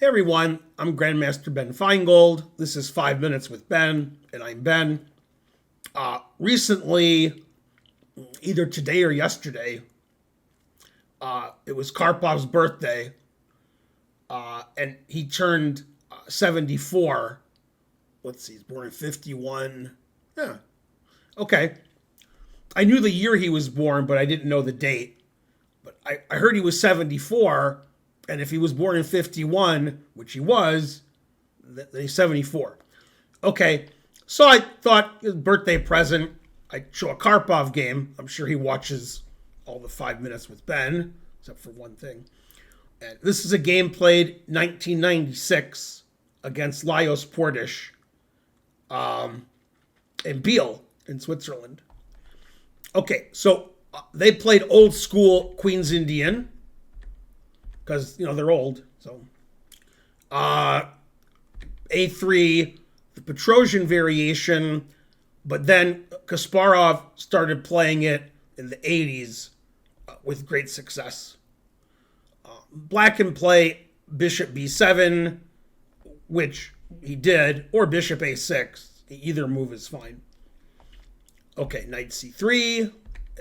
Hey everyone, I'm Grandmaster Ben Feingold. This is 5 Minutes with Ben, and I'm Ben. Recently, either today or yesterday, it was Karpov's birthday, and he turned 74. Let's see, he's born in 51. Yeah, okay. I knew the year he was born, but I didn't know the date. But I heard he was 74, and if he was born in 51, which he was, then he's 74. Okay, so I thought his birthday present, I'd show a Karpov game. I'm sure he watches all the 5 Minutes with Ben, except for one thing. And this is a game played 1996 against Lajos Portisch in Biel in Switzerland. Okay, so they played old school Queen's Indian because they're old. So A3, the Petrosian variation, but then Kasparov started playing it in the 80s with great success. Black can play Bishop B7, which he did, or Bishop A6. Either move is fine. Okay, Knight C3.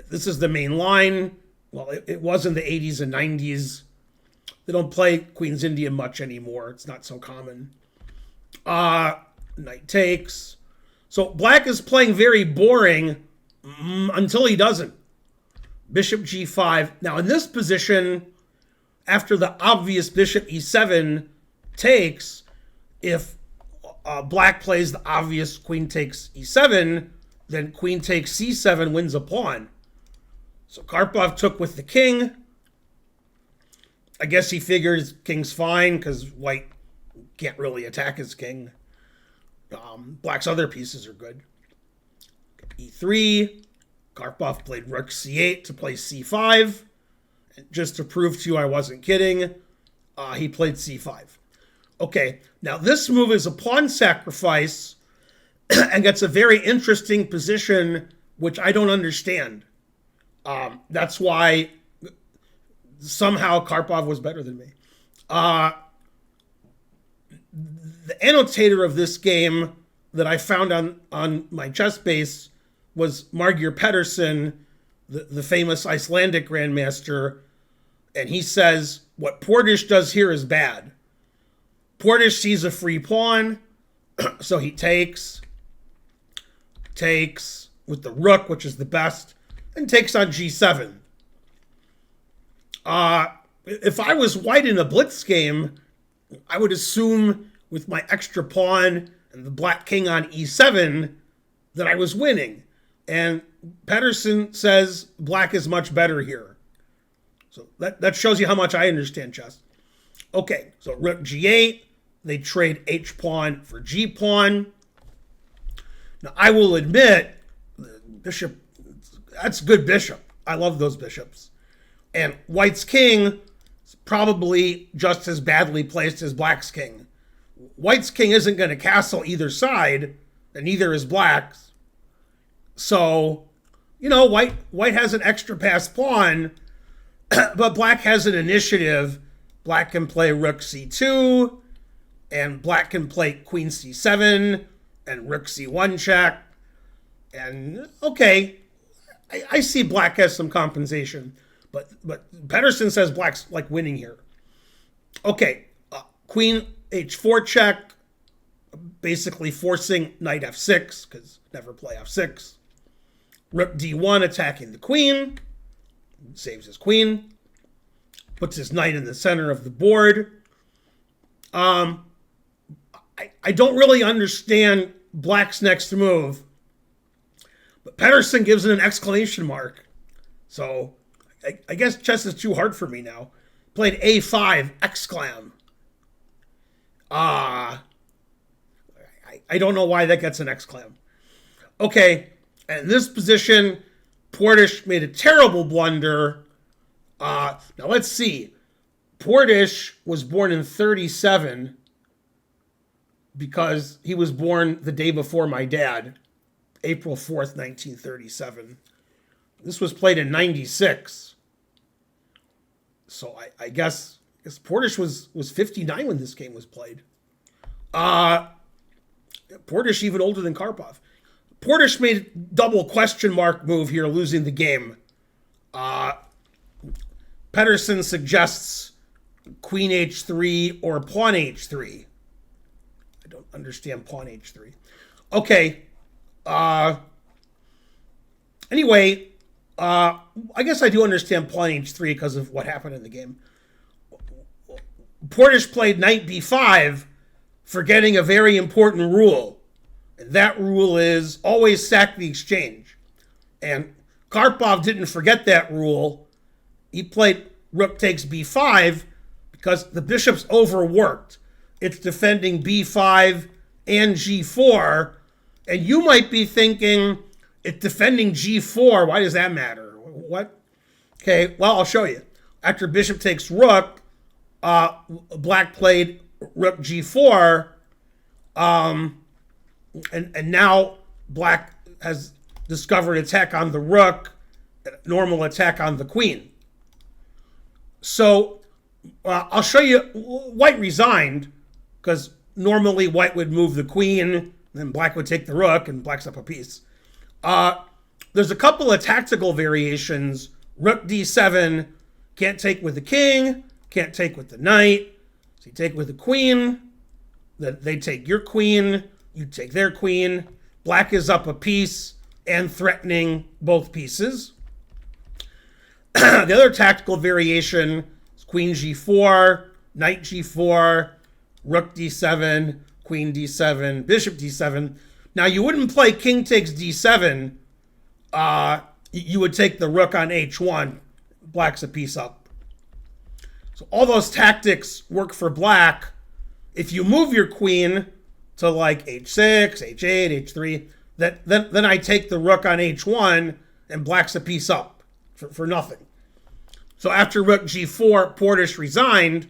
This is the main line. Well, it was in the 80s and 90s. They don't play Queen's Indian much anymore. It's not so common. Knight takes. So Black is playing very boring until he doesn't. Bishop G5. Now in this position, after the obvious Bishop E7 takes, if Black plays the obvious Queen takes E7, then Queen takes C7 wins a pawn. So Karpov took with the king. I guess he figures king's fine because White can't really attack his king. Black's other pieces are good. E3. Karpov played Rook C8 to play C5. And just to prove to you I wasn't kidding, he played C5. Okay, now this move is a pawn sacrifice and gets a very interesting position, which I don't understand. That's why somehow Karpov was better than me. The annotator of this game that I found on my chess base was Margir Pedersen, the famous Icelandic grandmaster, and he says what Portisch does here is bad. Portisch sees a free pawn, so he takes with the rook, which is the best, and takes on G7. If I was White in a blitz game, I would assume with my extra pawn and the Black king on E7 that I was winning. And Pedersen says Black is much better here. So that shows you how much I understand chess. Okay, so Rook G8. They trade H pawn for G pawn. Now, I will admit, Bishop, that's a good bishop. I love those bishops. And White's king is probably just as badly placed as Black's king. White's king isn't going to castle either side, and neither is Black's. So, White has an extra pass pawn, but Black has an initiative. Black can play Rook C2, and Black can play Queen C7, and Rook C1 check. And, okay, I see Black has some compensation. But Pedersen says Black's like winning here. Okay, Queen H4 check, basically forcing Knight F6, because never play F6. Rook D1 attacking the queen, saves his queen, puts his knight in the center of the board. I don't really understand Black's next move, but Pedersen gives it an exclamation mark. So I guess chess is too hard for me now. Played A5, exclam. I don't know why that gets an exclam. Okay, in this position, Portisch made a terrible blunder. Now let's see. Portisch was born in 1937 because he was born the day before my dad, April 4th, 1937. This was played in 1996. So I guess guess Portisch was 59 when this game was played. Portisch even older than Karpov. Portisch made a double question mark move here, losing the game. Pedersen suggests queen h3 or pawn h3. I don't understand pawn h3. Okay. Anyway, I guess I do understand pawn h3 because of what happened in the game. Portisch played knight b5, forgetting a very important rule. And that rule is always sack the exchange. And Karpov didn't forget that rule. He played rook takes b5 because the bishop's overworked. It's defending b5 and g4. And you might be thinking, it's defending g4. Why does that matter? What? Okay, well, I'll show you. After bishop takes rook, black played rook g4. And now black has discovered attack on the rook, normal attack on the queen. So I'll show you. White resigned because normally white would move the queen, then black would take the rook, and black's up a piece. There's a couple of tactical variations. Rook d7, can't take with the king, can't take with the knight. So you take with the queen, then they take your queen, you take their queen. Black is up a piece and threatening both pieces. The other tactical variation is queen g4, knight g4, rook d7, queen d7, bishop d7. Now, you wouldn't play king takes d7. You would take the rook on h1. Black's a piece up. So all those tactics work for black. If you move your queen to like h6, h8, h3, then I take the rook on h1 and black's a piece up for nothing. So after rook g4, Portisch resigned.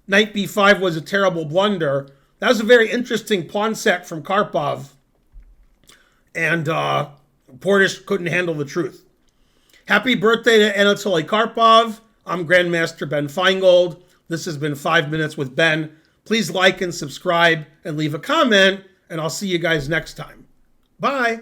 Knight b5 was a terrible blunder. That was a very interesting pawn set from Karpov. And Portisch couldn't handle the truth. Happy birthday to Anatoly Karpov. I'm Grandmaster Ben Feingold. This has been 5 Minutes with Ben. Please like and subscribe and leave a comment, and I'll see you guys next time. Bye.